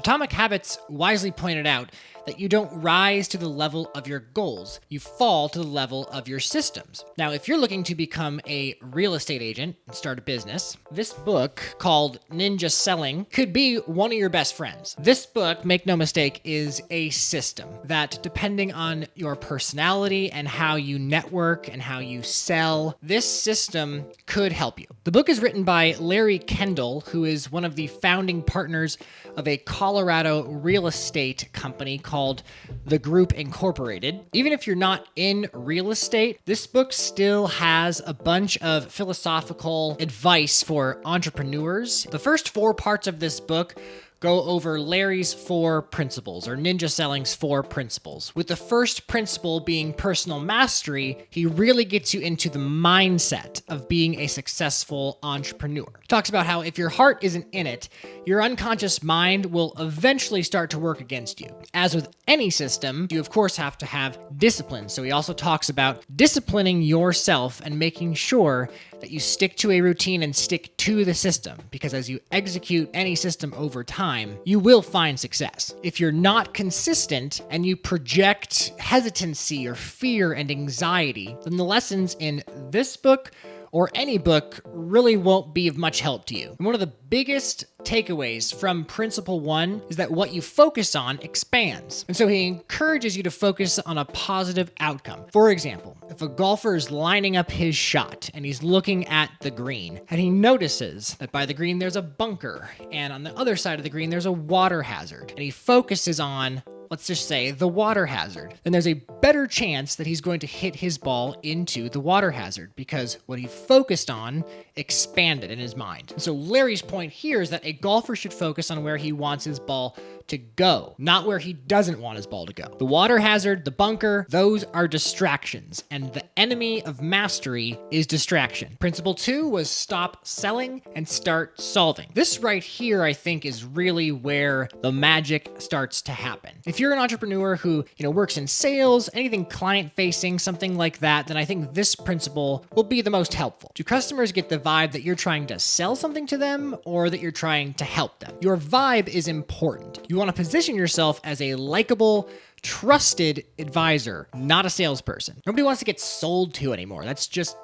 Atomic Habits wisely pointed out that you don't rise to the level of your goals, you fall to the level of your systems. Now, if you're looking to become a real estate agent and start a business, this book called Ninja Selling could be one of your best friends. This book, make no mistake, is a system that, depending on your personality and how you network and how you sell, this system could help you. The book is written by Larry Kendall, who is one of the founding partners of a Colorado real estate company called The Group Incorporated. Even if you're not in real estate, this book still has a bunch of philosophical advice for entrepreneurs. The first 4 parts of this book go over Larry's 4 principles, or Ninja Selling's 4 principles. With the first principle being personal mastery, he really gets you into the mindset of being a successful entrepreneur. He talks about how if your heart isn't in it, your unconscious mind will eventually start to work against you. As with any system, you of course have to have discipline. So he also talks about disciplining yourself and making sure that you stick to a routine and stick to the system, because as you execute any system over time, you will find success. If you're not consistent and you project hesitancy or fear and anxiety, then the lessons in this book or any book really won't be of much help to you. And one of the biggest takeaways from principle 1 is that what you focus on expands. And so he encourages you to focus on a positive outcome. For example, if a golfer is lining up his shot and he's looking at the green and he notices that by the green there's a bunker and on the other side of the green there's a water hazard, and he focuses on, let's just say, the water hazard, then there's a better chance that he's going to hit his ball into the water hazard because what he focused on expanded in his mind. And so Larry's point here is that a golfer should focus on where he wants his ball to go, not where he doesn't want his ball to go. The water hazard, the bunker, those are distractions, and the enemy of mastery is distraction. Principle 2 was stop selling and start solving. This right here, I think, is really where the magic starts to happen. If you're an entrepreneur who, works in sales, anything client-facing, something like that, then I think this principle will be the most helpful. Do customers get the vibe that you're trying to sell something to them or that you're trying to help them? Your vibe is important. You want to position yourself as a likable, trusted advisor, not a salesperson. Nobody wants to get sold to anymore. That's just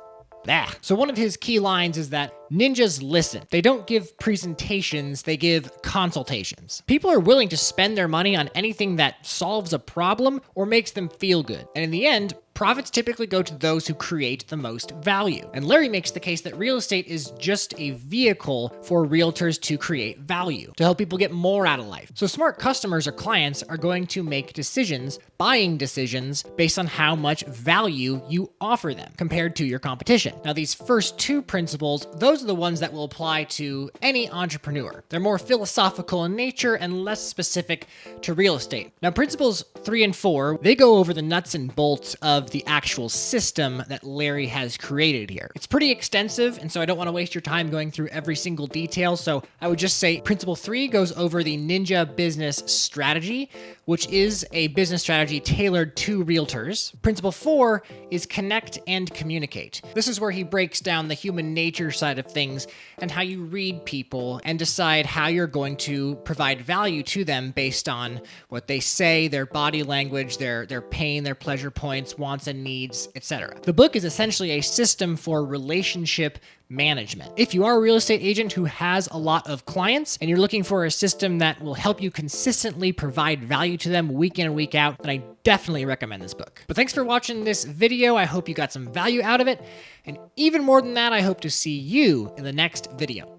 So one of his key lines is that ninjas listen. They don't give presentations, they give consultations. People are willing to spend their money on anything that solves a problem or makes them feel good. And in the end, profits typically go to those who create the most value. And Larry makes the case that real estate is just a vehicle for realtors to create value, to help people get more out of life. So smart customers or clients are going to make decisions, buying decisions, based on how much value you offer them compared to your competition. Now, these first 2 principles, those are the ones that will apply to any entrepreneur. They're more philosophical in nature and less specific to real estate. Now, principles 3 and 4, they go over the nuts and bolts of the actual system that Larry has created here. It's pretty extensive, and so I don't want to waste your time going through every single detail, so I would just say principle 3 goes over the Ninja Business Strategy, which is a business strategy tailored to realtors. Principle 4 is connect and communicate. This is where he breaks down the human nature side of things and how you read people and decide how you're going to provide value to them based on what they say, their body language, their pain, their pleasure points, wants and needs, etc. The book is essentially a system for relationship management. If you are a real estate agent who has a lot of clients and you're looking for a system that will help you consistently provide value to them week in and week out, then I definitely recommend this book. But thanks for watching this video. I hope you got some value out of it. And even more than that, I hope to see you in the next video.